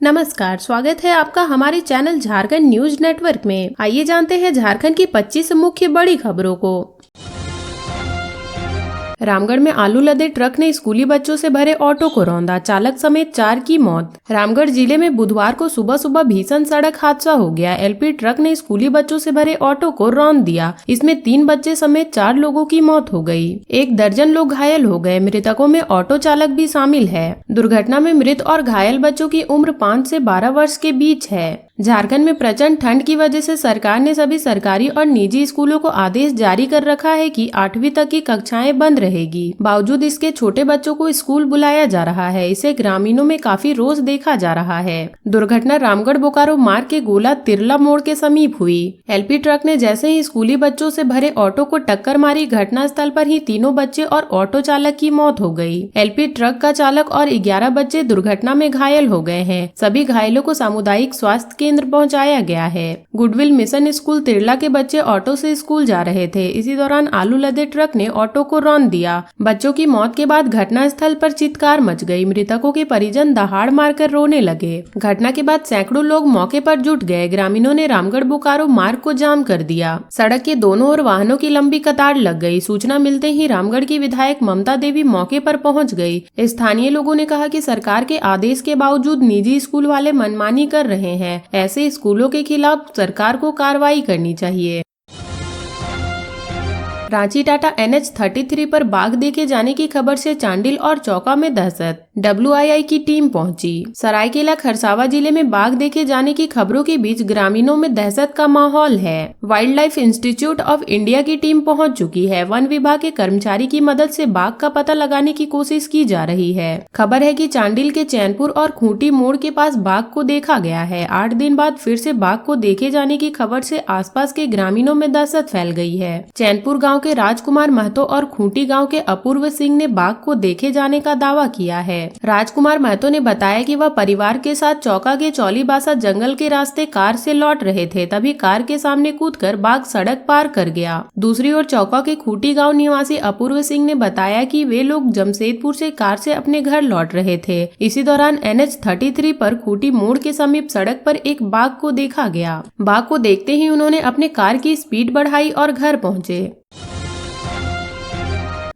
नमस्कार, स्वागत है आपका हमारे चैनल झारखंड न्यूज नेटवर्क में। आइए जानते हैं झारखंड की 25 मुख्य बड़ी खबरों को। रामगढ़ में आलू लदे ट्रक ने स्कूली बच्चों से भरे ऑटो को रौंदा, चालक समेत 4 की मौत। रामगढ़ जिले में बुधवार को सुबह सुबह भीषण सड़क हादसा हो गया। एलपी ट्रक ने स्कूली बच्चों से भरे ऑटो को रौंद दिया। इसमें 3 बच्चे समेत 4 लोगों की मौत हो गई। 1 दर्जन लोग घायल हो गए। मृतकों में ऑटो चालक भी शामिल है। दुर्घटना में मृत और घायल बच्चों की उम्र 5 से 12 वर्ष के बीच है। झारखंड में प्रचंड ठंड की वजह से सरकार ने सभी सरकारी और निजी स्कूलों को आदेश जारी कर रखा है कि 8वीं तक की कक्षाएं बंद रहेगी। बावजूद इसके छोटे बच्चों को स्कूल बुलाया जा रहा है। इसे ग्रामीणों में काफी रोष देखा जा रहा है। दुर्घटना रामगढ़ बोकारो मार्ग के गोला तिरला मोड़ के समीप हुई। एलपी ट्रक ने जैसे ही स्कूली बच्चों से भरे ऑटो को टक्कर मारी, घटनास्थल पर ही तीनों बच्चे और ऑटो चालक की मौत हो गई। एलपी ट्रक का चालक और 11 बच्चे दुर्घटना में घायल हो गए हैं। सभी घायलों को सामुदायिक स्वास्थ्य केंद्र पहुंचाया गया है। गुडविल मिशन स्कूल तिरला के बच्चे ऑटो से स्कूल जा रहे थे। इसी दौरान आलू लदे ट्रक ने ऑटो को रौंद दिया। बच्चों की मौत के बाद घटनास्थल पर चित्कार मच गई। मृतकों के परिजन दहाड़ मारकर रोने लगे। घटना के बाद सैकड़ों लोग मौके पर जुट गए। ग्रामीणों ने रामगढ़ बोकारो मार्ग को जाम कर दिया। सड़क के दोनों ओर वाहनों की लंबी कतार लग गई। सूचना मिलते ही रामगढ़ की विधायक ममता देवी मौके पर पहुंच गई। स्थानीय लोगों ने कहा कि सरकार के आदेश के बावजूद निजी स्कूल वाले मनमानी कर रहे हैं। ऐसे स्कूलों के खिलाफ सरकार को कार्रवाई करनी चाहिए। रांची टाटा NH-33 पर बाघ देखे जाने की खबर से चांडिल और चौका में दहशत। WII की टीम पहुंची। सरायकेला खरसावा जिले में बाघ देखे जाने की खबरों के बीच ग्रामीणों में दहशत का माहौल है। Wild life institute of India की टीम पहुंच चुकी है। वन विभाग के कर्मचारी की मदद से बाघ का पता लगाने की कोशिश की जा रही है। खबर है कि चांडिल के चैनपुर और खूंटी मोड़ के पास बाघ को देखा गया है। 8 दिन बाद फिर से बाघ को देखे जाने की खबर से आसपास के ग्रामीणों में दहशत फैल गई है। चैनपुर गाँव के राजकुमार महतो और खूंटी गांव के अपूर्व सिंह ने बाघ को देखे जाने का दावा किया है। राजकुमार महतो ने बताया कि वह परिवार के साथ चौका के चौलीबासा जंगल के रास्ते कार से लौट रहे थे, तभी कार के सामने कूदकर बाघ सड़क पार कर गया। दूसरी ओर चौका के खूंटी गांव निवासी अपूर्व सिंह ने बताया कि वे लोग जमशेदपुर से कार से अपने घर लौट रहे थे। इसी दौरान NH-33 पर खूंटी मोड़ के समीप सड़क पर एक बाघ को देखा गया। बाघ को देखते ही उन्होंने अपने कार की स्पीड बढ़ाई और घर पहुंचे।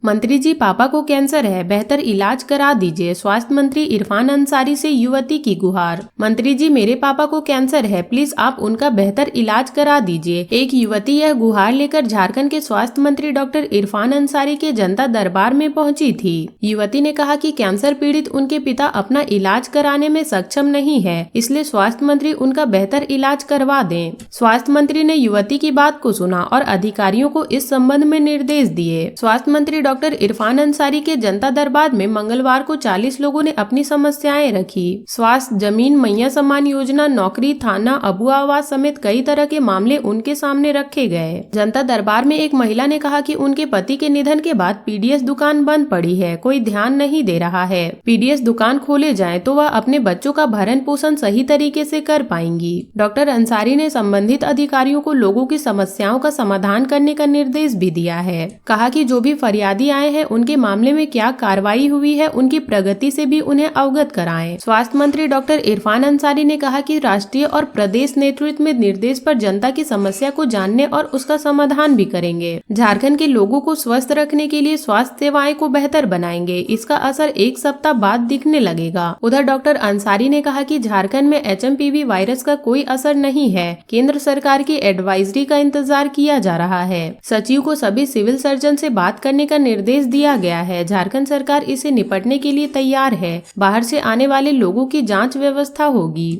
मंत्री जी, पापा को कैंसर है, बेहतर इलाज करा दीजिए। स्वास्थ्य मंत्री इरफान अंसारी से युवती की गुहार। मंत्री जी, मेरे पापा को कैंसर है, प्लीज आप उनका बेहतर इलाज करा दीजिए। एक युवती यह गुहार लेकर झारखंड के स्वास्थ्य मंत्री डॉक्टर इरफान अंसारी के जनता दरबार में पहुंची थी। युवती ने कहा कि कैंसर पीड़ित उनके पिता अपना इलाज कराने में सक्षम नहीं है, इसलिए स्वास्थ्य मंत्री उनका बेहतर इलाज करवा दें। स्वास्थ्य मंत्री ने युवती की बात को सुना और अधिकारियों को इस संबंध में निर्देश दिए। स्वास्थ्य मंत्री डॉक्टर इरफान अंसारी के जनता दरबार में मंगलवार को 40 लोगों ने अपनी समस्याएं रखी। स्वास्थ्य, जमीन, मैया सम्मान योजना, नौकरी, थाना, अबू आवास समेत कई तरह के मामले उनके सामने रखे गए। जनता दरबार में एक महिला ने कहा कि उनके पति के निधन के बाद PDS दुकान बंद पड़ी है, कोई ध्यान नहीं दे रहा है। PDS दुकान खोले जाए तो वह अपने बच्चों का भरण पोषण सही तरीके से कर पाएंगी। डॉक्टर अंसारी ने संबंधित अधिकारियों को लोगों की समस्याओं का समाधान करने का निर्देश भी दिया है। कहा कि जो भी फरियादी आए हैं उनके मामले में क्या कार्रवाई हुई है, उनकी प्रगति से भी उन्हें अवगत कराएं। स्वास्थ्य मंत्री डॉक्टर इरफान अंसारी ने कहा कि राष्ट्रीय और प्रदेश नेतृत्व में निर्देश पर जनता की समस्या को जानने और उसका समाधान भी करेंगे। झारखंड के लोगों को स्वस्थ रखने के लिए स्वास्थ्य सेवाएं को बेहतर बनाएंगे। इसका असर 1 सप्ताह बाद दिखने लगेगा। उधर डॉक्टर अंसारी ने कहा कि झारखंड में HMPV वायरस का कोई असर नहीं है। केंद्र सरकार की एडवाइजरी का इंतजार किया जा रहा है। सचिव को सभी सिविल सर्जन से बात करने का निर्देश दिया गया है। झारखंड सरकार इसे निपटने के लिए तैयार है। बाहर से आने वाले लोगों की जांच व्यवस्था होगी।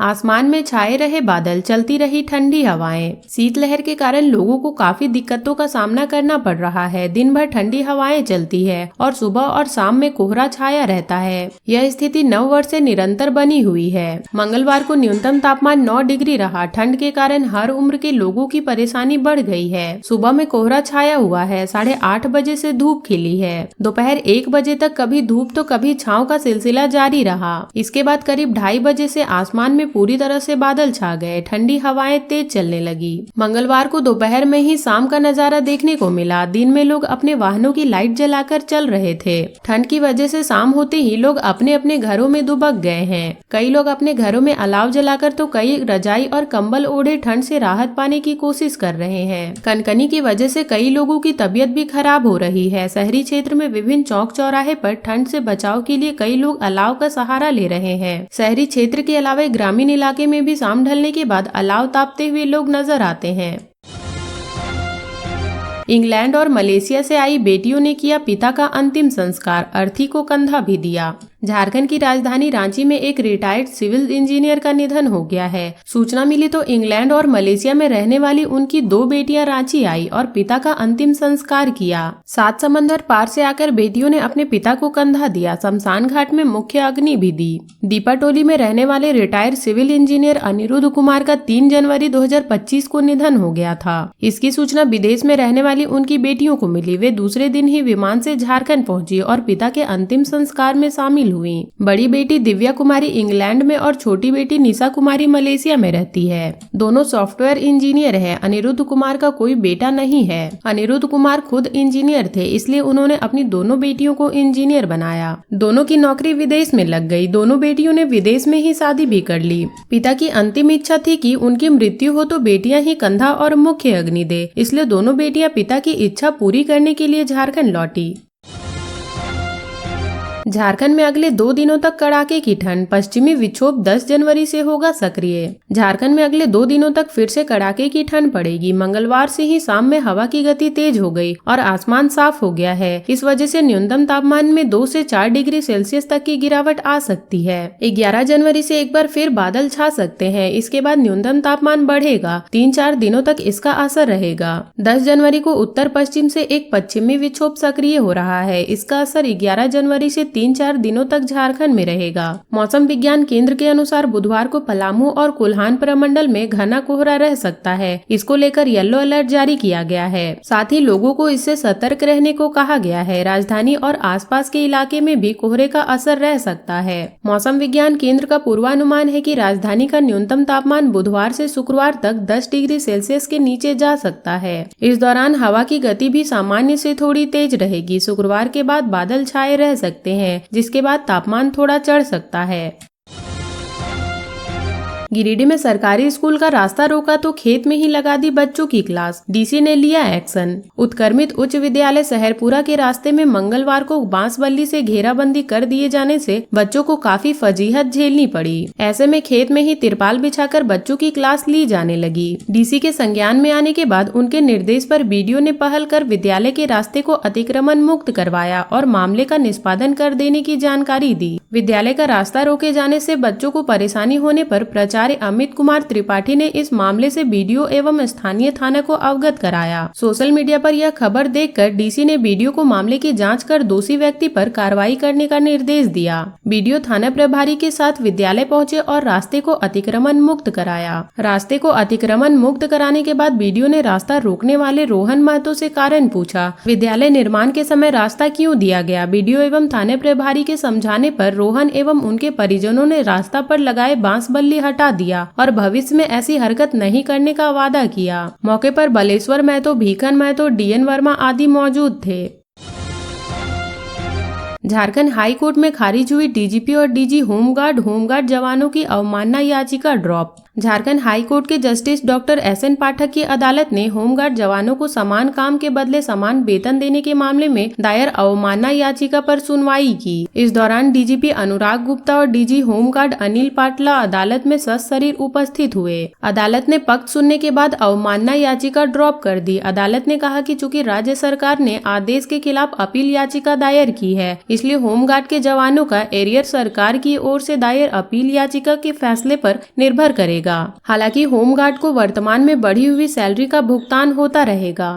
आसमान में छाए रहे बादल, चलती रही ठंडी हवाएं। शीतलहर के कारण लोगों को काफी दिक्कतों का सामना करना पड़ रहा है। दिन भर ठंडी हवाएं चलती है और सुबह और शाम में कोहरा छाया रहता है। यह स्थिति 9 वर्ष से निरंतर बनी हुई है। मंगलवार को न्यूनतम तापमान 9 डिग्री रहा। ठंड के कारण हर उम्र के लोगों की परेशानी बढ़ गई है। सुबह में कोहरा छाया हुआ है। 8:30 बजे से धूप खिली है। दोपहर 1 बजे तक कभी धूप तो कभी छांव का सिलसिला जारी रहा। इसके बाद करीब 2:30 बजे से आसमान में पूरी तरह से बादल छा गए, ठंडी हवाएं तेज चलने लगी। मंगलवार को दोपहर में ही शाम का नजारा देखने को मिला। दिन में लोग अपने वाहनों की लाइट जलाकर चल रहे थे। ठंड की वजह से शाम होते ही लोग अपने अपने घरों में दुबक गए हैं। कई लोग अपने घरों में अलाव जलाकर तो कई रजाई और कंबल ओढ़े ठंड से राहत पाने की कोशिश कर रहे हैं। कनकनी की वजह से कई लोगों की तबीयत भी खराब हो रही है। शहरी क्षेत्र में विभिन्न चौक चौराहे पर ठंड से बचाव के लिए कई लोग अलाव का सहारा ले रहे हैं। शहरी क्षेत्र के अलावा ग्रामीण इलाके में भी शाम ढलने के बाद अलाव तापते हुए लोग नजर आते हैं। इंग्लैंड और मलेशिया से आई बेटियों ने किया पिता का अंतिम संस्कार, अर्थी को कंधा भी दिया। झारखंड की राजधानी रांची में एक रिटायर्ड सिविल इंजीनियर का निधन हो गया है। सूचना मिली तो इंग्लैंड और मलेशिया में रहने वाली उनकी 2 बेटियां रांची आई और पिता का अंतिम संस्कार किया। 7 समंदर पार से आकर बेटियों ने अपने पिता को कंधा दिया। शमशान घाट में मुख्य अग्नि भी दी। दीपाटोली में रहने वाले retired civil engineer Anirudh Kumar का 3 जनवरी 2025 को निधन हो गया था। इसकी सूचना विदेश में रहने वाली उनकी बेटियों को मिली। वे दूसरे दिन ही विमान से झारखंड पहुंची और पिता के अंतिम संस्कार में शामिल हुई। बड़ी बेटी दिव्या कुमारी इंग्लैंड में और छोटी बेटी निशा कुमारी मलेशिया में रहती है। दोनों सॉफ्टवेयर इंजीनियर हैं। अनिरुद्ध कुमार का कोई बेटा नहीं है। अनिरुद्ध कुमार खुद इंजीनियर थे, इसलिए उन्होंने अपनी दोनों बेटियों को इंजीनियर बनाया। दोनों की नौकरी विदेश में लग गई। दोनों बेटियों ने विदेश में ही शादी भी कर ली। पिता की अंतिम इच्छा थी कि उनकी मृत्यु हो तो बेटियां ही कंधा और मुख्य अग्नि दे, इसलिए दोनों बेटियां पिता की इच्छा पूरी करने के लिए झारखंड लौटी। झारखंड में अगले 2 दिनों तक कड़ाके की ठंड। पश्चिमी विक्षोभ 10 जनवरी से होगा सक्रिय। झारखंड में अगले 2 दिनों तक फिर से कड़ाके की ठंड पड़ेगी। मंगलवार से ही शाम में हवा की गति तेज हो गई और आसमान साफ हो गया है। इस वजह से न्यूनतम तापमान में 2 से 4 डिग्री सेल्सियस तक की गिरावट आ सकती है। 11 जनवरी से एक बार फिर बादल छा सकते हैं। इसके बाद न्यूनतम तापमान बढ़ेगा। 3-4 दिनों तक इसका असर रहेगा। 10 जनवरी को उत्तर पश्चिम से एक पश्चिमी विक्षोभ सक्रिय हो रहा है। इसका असर 11 जनवरी से 3-4 दिनों तक झारखंड में रहेगा। मौसम विज्ञान केंद्र के अनुसार बुधवार को पलामू और कोल्हान प्रमंडल में घना कोहरा रह सकता है। इसको लेकर येलो अलर्ट जारी किया गया है। साथ ही लोगों को इससे सतर्क रहने को कहा गया है। राजधानी और आसपास के इलाके में भी कोहरे का असर रह सकता है। मौसम विज्ञान केंद्र का पूर्वानुमान है कि राजधानी का न्यूनतम तापमान बुधवार से शुक्रवार तक 10 डिग्री सेल्सियस के नीचे जा सकता है। इस दौरान हवा की गति भी सामान्य से थोड़ी तेज रहेगी। शुक्रवार के बाद बादल छाए रह सकते हैं, जिसके बाद तापमान थोड़ा चढ़ सकता है। गिरिडीह में सरकारी स्कूल का रास्ता रोका तो खेत में ही लगा दी बच्चों की क्लास। डीसी ने लिया एक्शन। उत्क्रमित उच्च विद्यालय शहरपुरा के रास्ते में मंगलवार को बांसबल्ली से घेराबंदी कर दिए जाने से बच्चों को काफी फजीहत झेलनी पड़ी। ऐसे में खेत में ही तिरपाल बिछाकर बच्चों की क्लास ली जाने लगी। डीसी के संज्ञान में आने के बाद उनके निर्देश पर बीडीओ ने पहल कर विद्यालय के रास्ते को अतिक्रमण मुक्त करवाया और मामले का निष्पादन कर देने की जानकारी दी। विद्यालय का रास्ता रोके जाने से बच्चों को परेशानी होने पर प्राचार्य अमित कुमार त्रिपाठी ने इस मामले से बीडीओ एवं स्थानीय थाना को अवगत कराया। सोशल मीडिया पर यह खबर देखकर डीसी ने बीडीओ को मामले की जांच कर दोषी व्यक्ति पर कार्रवाई करने का निर्देश दिया। बीडीओ थाना प्रभारी के साथ विद्यालय पहुंचे और रास्ते को अतिक्रमण मुक्त कराया। रास्ते को अतिक्रमण मुक्त कराने के बाद बीडीओ ने रास्ता रोकने वाले रोहन महतो से कारण पूछा। विद्यालय निर्माण के समय रास्ता क्यों दिया गया? बीडीओ एवं थाने प्रभारी के समझाने पर रोहन एवं उनके परिजनों ने रास्ता पर लगाए बांसबल्ली हटा दिया और भविष्य में ऐसी हरकत नहीं करने का वादा किया। मौके पर बलेश्वर महतो, भीखन महतो, डीएन वर्मा आदि मौजूद थे। झारखंड हाई कोर्ट में खारिज हुई डीजीपी और डीजी होमगार्ड जवानों की अवमानना याचिका ड्रॉप। झारखंड हाई कोर्ट के जस्टिस डॉक्टर एसएन पाठक की अदालत ने होमगार्ड जवानों को समान काम के बदले समान वेतन देने के मामले में दायर अवमानना याचिका पर सुनवाई की। इस दौरान डीजीपी अनुराग गुप्ता और डीजी होमगार्ड अनिल पाटला अदालत में सशरीर उपस्थित हुए। अदालत ने पक्ष सुनने के बाद अवमानना याचिका ड्रॉप कर दी। अदालत ने कहा कि चूंकि राज्य सरकार ने आदेश के खिलाफ अपील याचिका दायर की है, इसलिए होमगार्ड के जवानों का एरियर सरकार की ओर से दायर अपील याचिका के फैसले पर निर्भर करेगा। हालांकि होमगार्ड को वर्तमान में बढ़ी हुई सैलरी का भुगतान होता रहेगा।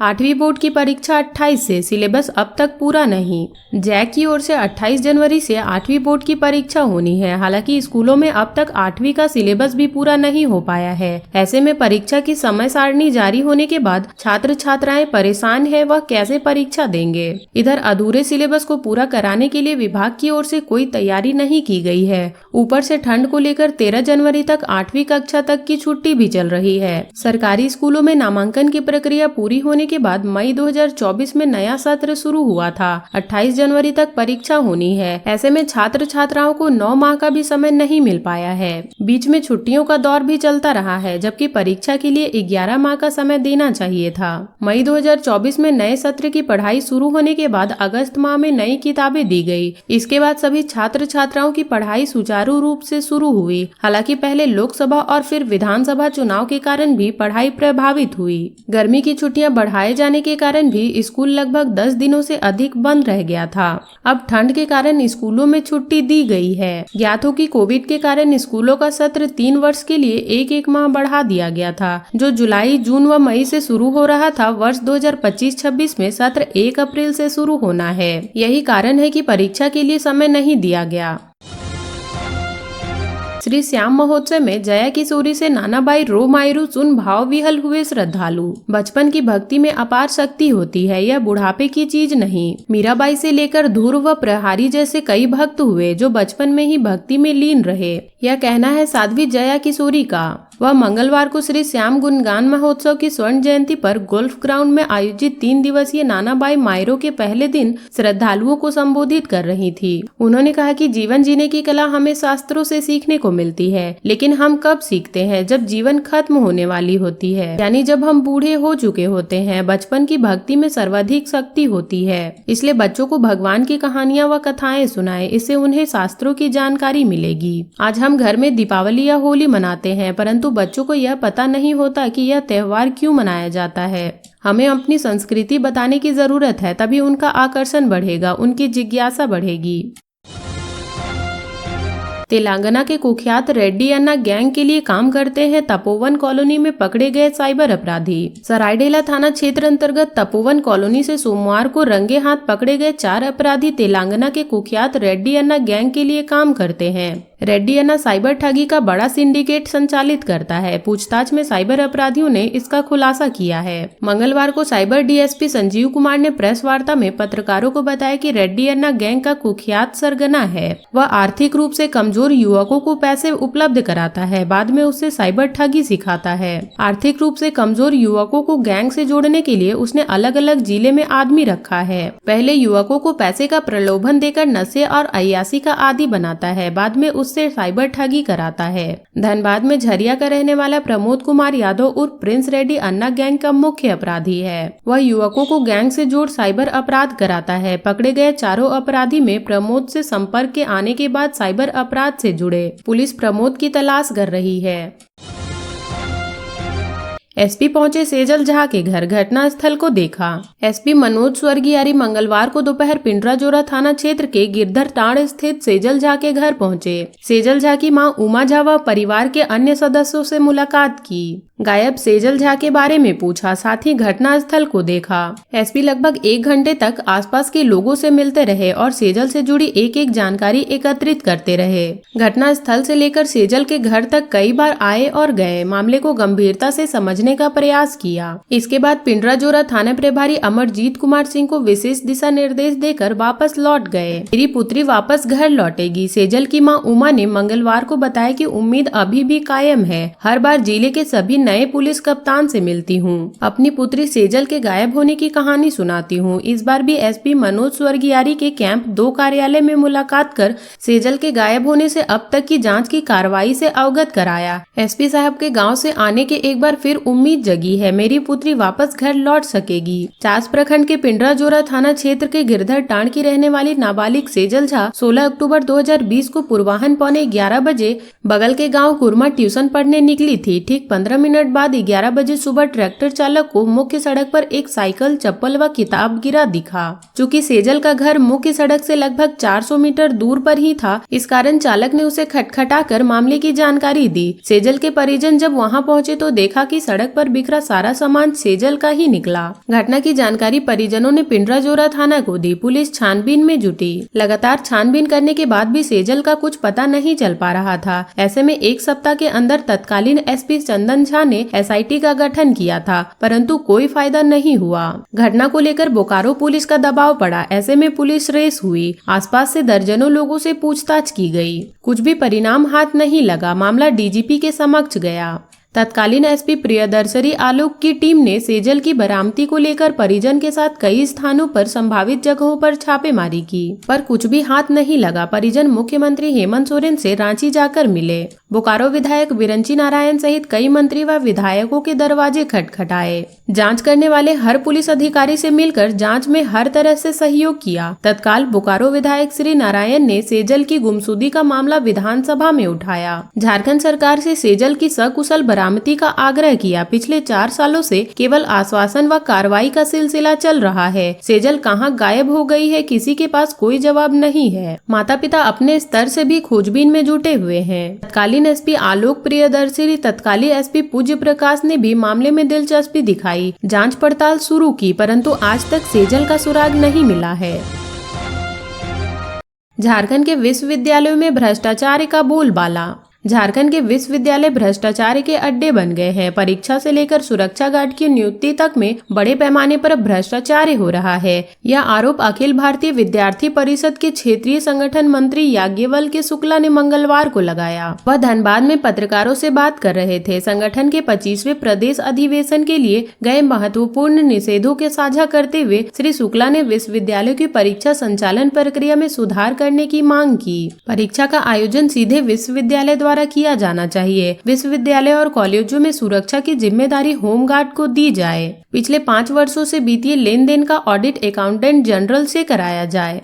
8वीं बोर्ड की परीक्षा 28 से, सिलेबस अब तक पूरा नहीं। जैक की ओर से 28 जनवरी से 8वीं बोर्ड की परीक्षा होनी है। हालांकि स्कूलों में अब तक 8वीं का सिलेबस भी पूरा नहीं हो पाया है। ऐसे में परीक्षा की समय सारणी जारी होने के बाद छात्र छात्राएं परेशान है, वह कैसे परीक्षा देंगे। इधर अधूरे सिलेबस को पूरा कराने के लिए विभाग की ओर से कोई तैयारी नहीं की गई है। ऊपर से ठंड को लेकर 13 जनवरी तक 8वीं कक्षा तक की छुट्टी भी चल रही है। सरकारी स्कूलों में नामांकन की प्रक्रिया पूरी होने के बाद मई 2024 में नया सत्र शुरू हुआ था। 28 जनवरी तक परीक्षा होनी है। ऐसे में छात्र छात्राओं को 9 माह का भी समय नहीं मिल पाया है। बीच में छुट्टियों का दौर भी चलता रहा है, जबकि परीक्षा के लिए 11 माह का समय देना चाहिए था। मई 2024 में नए सत्र की पढ़ाई शुरू होने के बाद अगस्त माह में नई किताबें दी गई। इसके बाद सभी छात्र छात्राओं की पढ़ाई सुचारू रूप से शुरू हुई। हालांकि पहले लोकसभा और फिर विधानसभा चुनाव के कारण भी पढ़ाई प्रभावित हुई। गर्मी की छुट्टियां बढ़ाए जाने के कारण भी स्कूल लगभग 10 दिनों से अधिक बंद रह गया था। अब ठंड के कारण स्कूलों में छुट्टी दी गई है। ज्ञात हो कि कोविड के कारण स्कूलों का सत्र 3 वर्ष के लिए एक माह बढ़ा दिया गया था, जो जुलाई, जून व मई से शुरू हो रहा था। वर्ष 2025-26 में सत्र 1 अप्रैल से शुरू होना है। यही कारण है कि परीक्षा के लिए समय नहीं दिया गया। श्री श्याम महोत्सव में जया किशोरी से नानाबाई रो मायरू सुन भाव विहल हुए श्रद्धालु। बचपन की भक्ति में अपार शक्ति होती है, यह बुढ़ापे की चीज नहीं। मीराबाई से लेकर धुर व प्रहारी जैसे कई भक्त हुए जो बचपन में ही भक्ति में लीन रहे, यह कहना है साध्वी जया किशोरी का। वह मंगलवार को श्री श्याम गुणगान महोत्सव की स्वर्ण जयंती पर गोल्फ ग्राउंड में आयोजित 3 दिवसीय नानाबाई मायरो के पहले दिन श्रद्धालुओं को संबोधित कर रही थी। उन्होंने कहा कि जीवन जीने की कला हमें शास्त्रों से सीखने को मिलती है, लेकिन हम कब सीखते हैं? जब जीवन खत्म होने वाली होती है, यानी जब हम बूढ़े हो चुके होते हैं। बचपन की भक्ति में सर्वाधिक शक्ति होती है, इसलिए बच्चों को भगवान की कहानियां व कथाएं सुनाएं, इससे उन्हें शास्त्रों की जानकारी मिलेगी। आज हम घर में दीपावली या होली मनाते हैं, परंतु बच्चों को यह पता नहीं होता कि यह त्योहार क्यों मनाया जाता है। हमें अपनी संस्कृति बताने की जरूरत है, तभी उनका आकर्षण बढ़ेगा, उनकी जिज्ञासा बढ़ेगी। तेलंगाना के कुख्यात रेड्डी अन्ना गैंग के लिए काम करते हैं तपोवन कॉलोनी में पकड़े गए साइबर अपराधी। सरायडेला थाना क्षेत्र अंतर्गत तपोवन कॉलोनी से सोमवार को रंगे हाथ पकड़े गए 4 अपराधी तेलंगाना के कुख्यात रेड्डी अन्ना गैंग के लिए काम करते हैं। रेड्डी अन्ना साइबर ठगी का बड़ा सिंडिकेट संचालित करता है। पूछताछ में साइबर अपराधियों ने इसका खुलासा किया है। मंगलवार को साइबर डीएसपी संजीव कुमार ने प्रेस वार्ता में पत्रकारों को बताया कि रेड्डी अन्ना गैंग का कुख्यात सरगना है। वह आर्थिक रूप से कमजोर युवकों को पैसे उपलब्ध कराता है, बाद में उससे साइबर ठगी सिखाता है। आर्थिक रूप से कमजोर युवकों को गैंग से जोड़ने के लिए उसने अलग अलग जिले में आदमी रखा है। पहले युवकों को पैसे का प्रलोभन देकर नशे और अय्याशी का आदी बनाता है, बाद में उससे साइबर ठगी कराता है। धनबाद में झरिया का रहने वाला प्रमोद कुमार यादव उर्फ प्रिंस रेड्डी अन्ना गैंग का मुख्य अपराधी है। वह युवकों को गैंग से जोड़ साइबर अपराध कराता है। पकड़े गए 4 अपराधी में प्रमोद से संपर्क के आने के बाद साइबर अपराध से जुड़े। पुलिस प्रमोद की तलाश कर रही है। एसपी पहुंचे सेजल झा के घर, घटना स्थल को देखा। एसपी मनोज स्वर्गियारी मंगलवार को दोपहर पिंडराजोरा थाना क्षेत्र के गिरधर टांड स्थित सेजल झा के घर पहुंचे। सेजल झा की मां उमा झा व परिवार के अन्य सदस्यों से मुलाकात की। गायब सेजल झा के बारे में पूछा, साथ ही घटना स्थल को देखा। एसपी लगभग 1 घंटे तक आसपास के लोगों से मिलते रहे और सेजल से जुड़ी एक जानकारी एकत्रित करते रहे। घटना स्थल से लेकर सेजल के घर तक कई बार आए और गए, मामले को गंभीरता से समझने का प्रयास किया। इसके बाद पिंडराजोरा थाना प्रभारी अमरजीत कुमार सिंह को विशेष दिशा निर्देश देकर वापस लौट गए। मेरी पुत्री वापस घर लौटेगी, सेजल की मां उमा ने मंगलवार को बताया कि उम्मीद अभी भी कायम है। हर बार जिले के सभी नए पुलिस कप्तान से मिलती हूँ, अपनी पुत्री सेजल के गायब होने की कहानी सुनाती हूँ। इस बार भी एसपी मनोज स्वर्गियारी के कैंप 2 कार्यालय में मुलाकात कर सेजल के गायब होने से अब तक की जांच की कार्रवाई से अवगत कराया। एसपी साहब के गांव से आने के एक बार फिर उम्मीद जगी है, मेरी पुत्री वापस घर लौट सकेगी। चास प्रखंड के पिंडराजोरा थाना क्षेत्र के गिरधर टांड की रहने वाली नाबालिग सेजल झा 16 अक्टूबर 2020 को पूर्वाह्न 11:15 बजे बगल के गाँव कुरमा ट्यूशन पढ़ने निकली थी। ठीक 15 मिनट मिनट बाद 11 बजे सुबह ट्रैक्टर चालक को मुख्य सड़क पर एक साइकिल, चप्पल व किताब गिरा दिखा। चूँकि सेजल का घर मुख्य सड़क से लगभग 400 मीटर दूर पर ही था, इस कारण चालक ने उसे खटखटाकर मामले की जानकारी दी। सेजल के परिजन जब वहां पहुंचे तो देखा कि सड़क पर बिखरा सारा सामान सेजल का ही निकला। घटना की जानकारी परिजनों ने पिंडराजोरा थाना को दी। पुलिस छानबीन में जुटी। लगातार छानबीन करने के बाद भी सेजल का कुछ पता नहीं चल पा रहा था। ऐसे में एक सप्ताह के अंदर तत्कालीन एसपी चंदन झा ने एसआईटी का गठन किया था, परंतु कोई फायदा नहीं हुआ। घटना को लेकर बोकारो पुलिस का दबाव पड़ा। ऐसे में पुलिस रेस हुई। आसपास से दर्जनों लोगों से पूछताछ की गई। कुछ भी परिणाम हाथ नहीं लगा। मामला डीजीपी के समक्ष गया। तत्कालीन एसपी प्रियदर्शनी आलोक की टीम ने सेजल की बरामदी को लेकर परिजन के साथ कई स्थानों पर संभावित जगहों पर छापेमारी की, पर कुछ भी हाथ नहीं लगा। परिजन मुख्यमंत्री हेमंत सोरेन से रांची जाकर मिले। बोकारो विधायक बिरंची नारायण सहित कई मंत्री व विधायकों के दरवाजे खटखटाए। जांच करने वाले हर पुलिस अधिकारी से मिलकर जांच में हर तरह से सहयोग किया। तत्काल बोकारो विधायक श्री नारायण ने सेजल की गुमशुदगी का मामला विधानसभा में उठाया। झारखंड सरकार से सेजल की सकुशल बरामदी का आग्रह किया। पिछले 4 सालों से केवल आश्वासन व कार्रवाई का सिलसिला चल रहा है। सेजल कहां गायब हो गई है, किसी के पास कोई जवाब नहीं है। माता पिता अपने स्तर से भी खोजबीन में जुटे हुए हैं। तत्कालीन एसपी आलोक प्रियदर्शनी, तत्कालीन एसपी पूज्य प्रकाश ने भी मामले में दिलचस्पी दिखाई। जांच पड़ताल शुरू की, परंतु आज तक सेजल का सुराग नहीं मिला है। झारखंड के विश्वविद्यालयों में भ्रष्टाचार का बोलबाला। झारखंड के विश्वविद्यालय भ्रष्टाचार के अड्डे बन गए हैं। परीक्षा से लेकर सुरक्षा गार्ड की नियुक्ति तक में बड़े पैमाने पर भ्रष्टाचार हो रहा है। यह आरोप अखिल भारतीय विद्यार्थी परिषद के क्षेत्रीय संगठन मंत्री याज्ञवल्क्य शुक्ला ने मंगलवार को लगाया। वह धनबाद में पत्रकारों से बात कर रहे थे। संगठन के 25वें प्रदेश अधिवेशन के लिए गए महत्वपूर्ण निषेधों के साझा करते हुए श्री शुक्ला ने विश्वविद्यालयों की परीक्षा संचालन प्रक्रिया में सुधार करने की मांग की। परीक्षा का आयोजन सीधे विश्वविद्यालय द्वारा किया जाना चाहिए। विश्वविद्यालय और कॉलेजों में सुरक्षा की जिम्मेदारी होमगार्ड को दी जाए। पिछले 5 वर्षों से वित्तीय लेन देन का ऑडिट अकाउंटेंट जनरल से कराया जाए।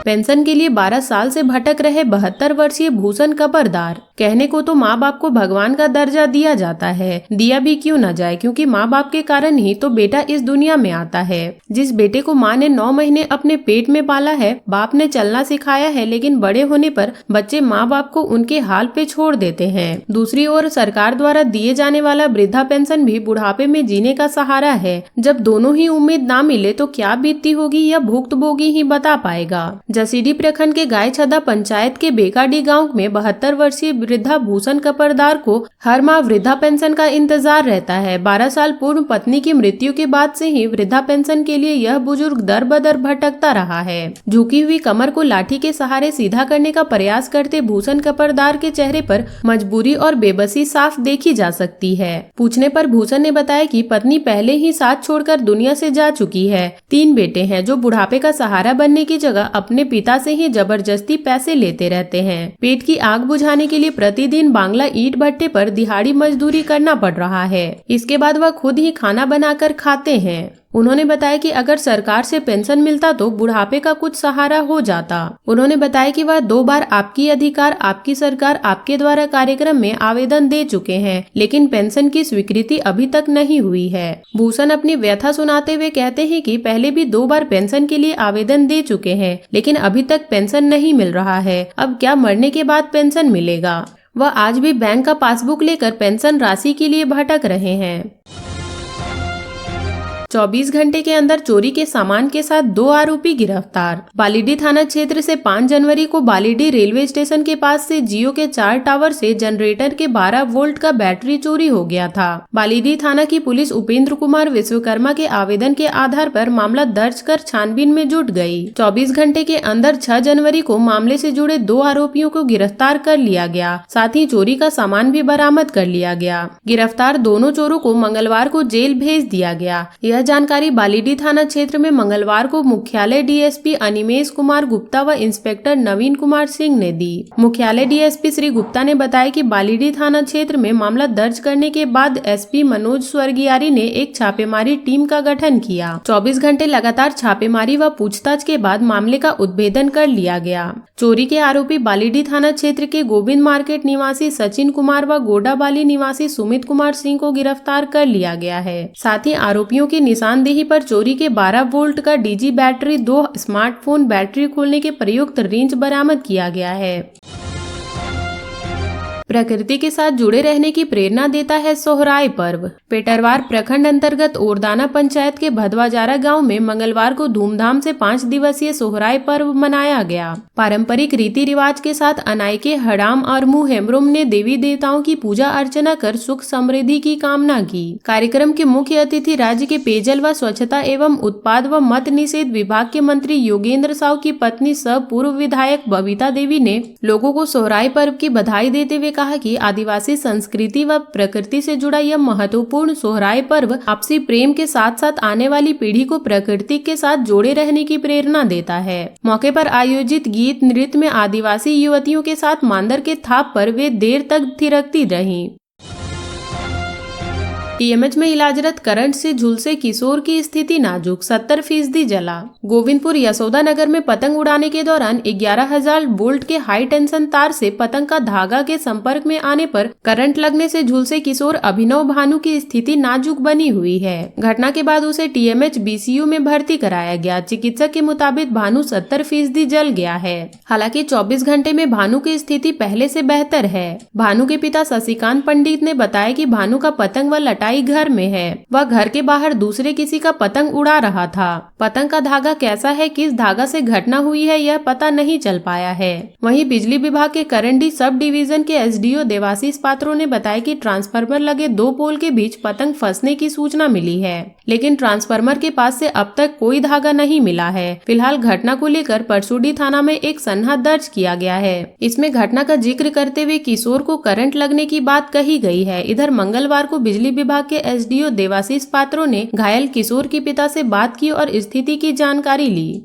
पेंशन के लिए 12 साल से भटक रहे 72 वर्षीय भूषण कपरदार। कहने को तो माँ बाप को भगवान का दर्जा दिया जाता है, दिया भी क्यों न जाए, क्योंकि माँ बाप के कारण ही तो बेटा इस दुनिया में आता है। जिस बेटे को माँ ने 9 महीने अपने पेट में पाला है, बाप ने चलना सिखाया है, लेकिन बड़े होने पर बच्चे माँ बाप को उनके हाल पे छोड़ देते हैं। दूसरी ओर सरकार द्वारा दिए जाने वाला वृद्धा पेंशन भी बुढ़ापे में जीने का सहारा है। जब दोनों ही उम्मीद ना मिले तो क्या बीतती होगी यह भुक्तभोगी ही बता पाएगा। जसीडीह प्रखंड के गायछदा पंचायत के बेकाडी गांव में 72 वर्षीय वृद्धा भूषण कपरदार को हर माह वृद्धा पेंशन का इंतजार रहता है। 12 साल पूर्व पत्नी की मृत्यु के बाद से ही वृद्धा पेंशन के लिए यह बुजुर्ग दर बदर भटकता रहा है। झुकी हुई कमर को लाठी के सहारे सीधा करने का प्रयास करते भूषण कपरदार के चेहरे पर मजबूरी और बेबसी साफ देखी जा सकती है। पूछने पर भूषण ने बताया कि पत्नी पहले ही साथ छोड़कर दुनिया से जा चुकी है। 3 बेटे हैं जो बुढ़ापे का सहारा बनने की जगह अपने पिता से ही जबरदस्ती पैसे लेते रहते हैं। पेट की आग बुझाने के लिए प्रतिदिन बांग्ला ईंट भट्टे पर दिहाड़ी मजदूरी करना पड़ रहा है। इसके बाद वह खुद ही खाना बनाकर खाते हैं। उन्होंने बताया कि अगर सरकार से पेंशन मिलता तो बुढ़ापे का कुछ सहारा हो जाता। उन्होंने बताया कि वह 2 बार आपकी अधिकार आपकी सरकार आपके द्वारा कार्यक्रम में आवेदन दे चुके हैं, लेकिन पेंशन की स्वीकृति अभी तक नहीं हुई है। भूषण अपनी व्यथा सुनाते हुए कहते हैं कि पहले भी 2 बार पेंशन के लिए आवेदन दे चुके हैं, लेकिन अभी तक पेंशन नहीं मिल रहा है। अब क्या मरने के बाद पेंशन मिलेगा? वह आज भी बैंक का पासबुक लेकर पेंशन राशि के लिए भटक रहे हैं। 24 घंटे के अंदर चोरी के सामान के साथ 2 आरोपी गिरफ्तार। बालीडीह थाना क्षेत्र से 5 जनवरी को बालीडीह रेलवे स्टेशन के पास से जियो के 4 टावर से जनरेटर के 12 वोल्ट का बैटरी चोरी हो गया था। बालीडीह थाना की पुलिस उपेंद्र कुमार विश्वकर्मा के आवेदन के आधार पर मामला दर्ज कर छानबीन में जुट गई। 24 घंटे के अंदर 6 जनवरी को मामले से जुड़े 2 आरोपियों को गिरफ्तार कर लिया गया। साथ ही चोरी का सामान भी बरामद कर लिया गया। गिरफ्तार दोनों चोरों को मंगलवार को जेल भेज दिया गया। यह यह जानकारी बालीडीह थाना क्षेत्र में मंगलवार को मुख्यालय डीएसपी अनिमेश कुमार गुप्ता व इंस्पेक्टर नवीन कुमार सिंह ने दी। मुख्यालय डीएसपी श्री गुप्ता ने बताया कि बालीडीह थाना क्षेत्र में मामला दर्ज करने के बाद एसपी मनोज स्वर्गियारी ने एक छापेमारी टीम का गठन किया। 24 घंटे लगातार छापेमारी व पूछताछ के बाद मामले का उद्भेदन कर लिया गया। चोरी के आरोपी बालीडीह थाना क्षेत्र के गोविंद मार्केट निवासी सचिन कुमार व गोडाबाली निवासी सुमित कुमार सिंह को गिरफ्तार कर लिया गया है। साथ ही आरोपियों की निशानदेही पर चोरी के 12 वोल्ट का डीजी बैटरी, 2 स्मार्टफोन बैटरी खोलने के प्रयुक्त रेंज बरामद किया गया है। प्रकृति के साथ जुड़े रहने की प्रेरणा देता है सोहराय पर्व। पेटरवार प्रखंड अंतर्गत ओरदाना पंचायत के भदवाजारा गांव में मंगलवार को धूमधाम से 5 दिवसीय सोहराय पर्व मनाया गया। पारंपरिक रीति रिवाज के साथ अनायके हड़ाम और मुँह हेम्ब्रोम ने देवी देवताओं की पूजा अर्चना कर सुख समृद्धि की कामना की। कार्यक्रम के मुख्य अतिथि राज्य के पेयजल व स्वच्छता एवं उत्पाद व मत निषेध विभाग के मंत्री योगेंद्र साहू की पत्नी सह पूर्व विधायक बबीता देवी ने लोगों को सोहराय पर्व की बधाई देते हुए कहा कि आदिवासी संस्कृति व प्रकृति से जुड़ा यह महत्वपूर्ण सोहराय पर्व आपसी प्रेम के साथ साथ आने वाली पीढ़ी को प्रकृति के साथ जोड़े रहने की प्रेरणा देता है। मौके पर आयोजित गीत नृत्य में आदिवासी युवतियों के साथ मांदर के थाप पर वे देर तक थिरकती रहीं। टीएमएच में इलाजरत करंट से झुलसे किशोर की स्थिति नाजुक, 70% जला। गोविंदपुर यशोदा नगर में पतंग उड़ाने के दौरान 11,000 वोल्ट के हाई टेंशन तार से पतंग का धागा के संपर्क में आने पर करंट लगने से झुलसे किशोर अभिनव भानु की स्थिति नाजुक बनी हुई है। घटना के बाद उसे टीएमएच बीसीयू में भर्ती कराया गया। चिकित्सक के मुताबिक भानु 70% जल गया है। हालांकि 24 घंटे में भानु की स्थिति पहले से बेहतर है। भानु के पिता शशिकांत पंडित ने बताया कि भानु का पतंग व लटाई घर में है। वह घर के बाहर दूसरे किसी का पतंग उड़ा रहा था। पतंग का धागा कैसा है, किस धागा से घटना हुई है, यह पता नहीं चल पाया है। वहीं बिजली विभाग के करंडी सब डिवीजन के एसडीओ देवाशीष पात्रों ने बताया कि ट्रांसफार्मर लगे 2 पोल के बीच पतंग फंसने की सूचना मिली है, लेकिन ट्रांसफार्मर के पास से अब तक कोई धागा नहीं मिला है। फिलहाल घटना को लेकर परसुडी थाना में एक सन्हा दर्ज किया गया है। इसमें घटना का जिक्र करते हुए किशोर को करंट लगने की बात कही गई है। इधर मंगलवार को बिजली विभाग के एसडीओ देवाशीष पात्रों ने घायल किशोर के पिता से बात की और स्थिति की जानकारी ली।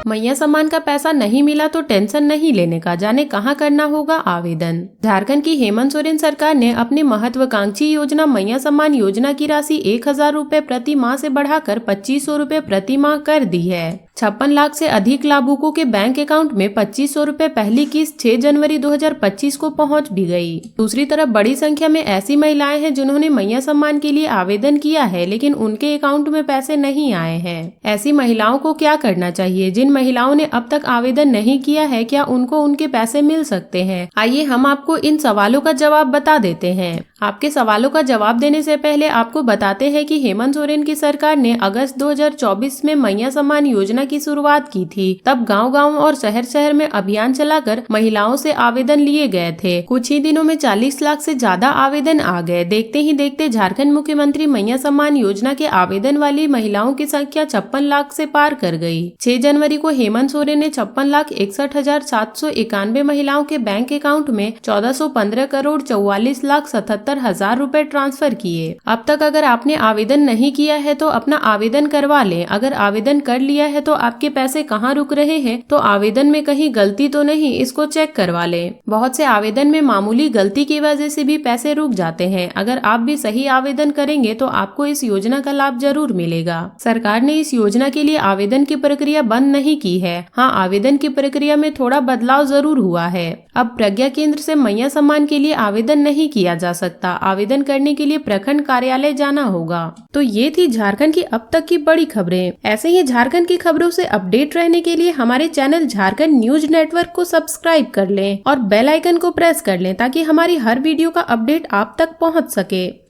मैया सम्मान का पैसा नहीं मिला तो टेंशन नहीं लेने का, जाने कहां करना होगा आवेदन। झारखंड की हेमंत सोरेन सरकार ने अपनी महत्वाकांक्षी योजना मैया सम्मान योजना की राशि 1,000 रूपए प्रति माह से बढ़ाकर 2,500 रूपए प्रति माह कर दी है। 56 लाख से अधिक लाभुकों के बैंक अकाउंट में 2,500 रूपए पहली किस्त 6 जनवरी 2025 को पहुंच भी गई। दूसरी तरफ बड़ी संख्या में ऐसी महिलाएं हैं जिन्होंने मैया सम्मान के लिए आवेदन किया है, लेकिन उनके अकाउंट में पैसे नहीं आए हैं। ऐसी महिलाओं को क्या करना चाहिए? जिन महिलाओं ने अब तक आवेदन नहीं किया है, क्या उनको उनके पैसे मिल सकते हैं? आइए हम आपको इन सवालों का जवाब बता देते हैं। आपके सवालों का जवाब देने से पहले आपको बताते हैं कि हेमंत सोरेन की सरकार ने अगस्त 2024 में मैया सम्मान योजना की शुरुआत की थी। तब गांव-गांव और शहर-शहर में अभियान चलाकर महिलाओं से आवेदन लिए गए थे। कुछ ही दिनों में 40 लाख से ज्यादा आवेदन आ गए। देखते ही देखते झारखंड मुख्यमंत्री मैया सम्मान योजना के आवेदन वाली महिलाओं की संख्या 56 लाख से पार कर गई। 6 जनवरी को हेमंत सोरेन ने 56,61,791 महिलाओं के बैंक अकाउंट में 14,15,44,77,000 रूपए ट्रांसफर किए। अब तक अगर आपने आवेदन नहीं किया है तो अपना आवेदन करवा लें। अगर आवेदन कर लिया है तो आपके पैसे कहाँ रुक रहे हैं, तो आवेदन में कहीं गलती तो नहीं, इसको चेक करवा लें। बहुत से आवेदन में मामूली गलती की वजह से भी पैसे रुक जाते हैं। अगर आप भी सही आवेदन करेंगे तो आपको इस योजना का लाभ जरूर मिलेगा। सरकार ने इस योजना के लिए आवेदन की प्रक्रिया बंद नहीं की है। हाँ, आवेदन की प्रक्रिया में थोड़ा बदलाव जरूर हुआ है। अब प्रज्ञा केंद्र से मैया सम्मान के लिए आवेदन नहीं किया जा सकता। आवेदन करने के लिए प्रखंड कार्यालय जाना होगा। तो ये थी झारखंड की अब तक की बड़ी खबरें। ऐसे ही झारखंड की खबरों से अपडेट रहने के लिए हमारे चैनल झारखंड न्यूज नेटवर्क को सब्सक्राइब कर लें और बेल आइकन को प्रेस कर लें ताकि हमारी हर वीडियो का अपडेट आप तक पहुंच सके।